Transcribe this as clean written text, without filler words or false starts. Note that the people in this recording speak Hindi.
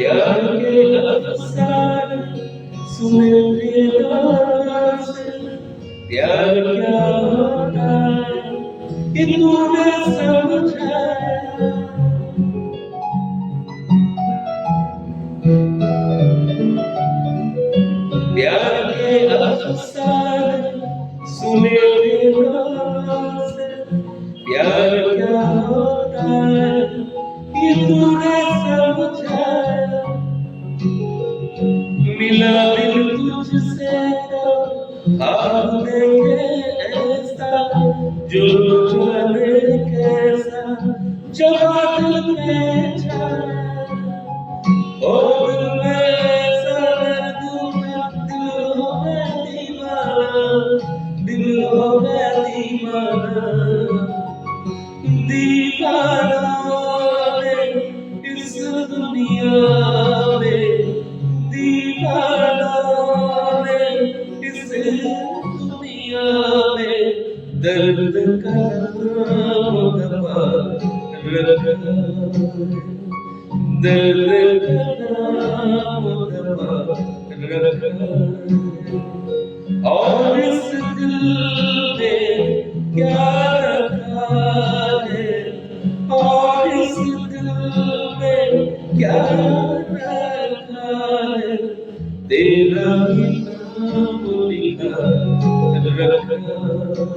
प्यार के अफसाने सुने प्रियदास, प्यार क्या होता है कि तूने समझाया। प्यार के अफसाने सुने प्रियदास, प्यार क्या होता है कि तूने समझाया। मिला दिल तुझसे तो ख्वाब देखे ऐसा, जो जाने कैसा जवा दिल में छाया। ओ दिल में ऐसा दर्द में दिल हो मैं दीवाना, दिल हो मैं दीवाना। दीवाना मैं इस दुनिया में, दीवाना मैं इस दुनिया में। दर्द का नाम दवा रखा, दर्द का नाम दवा रखा। और इस दिल में क्या रखा है, और इस दिल में क्या रखा है, तेरा ही नाम लिखा रखा।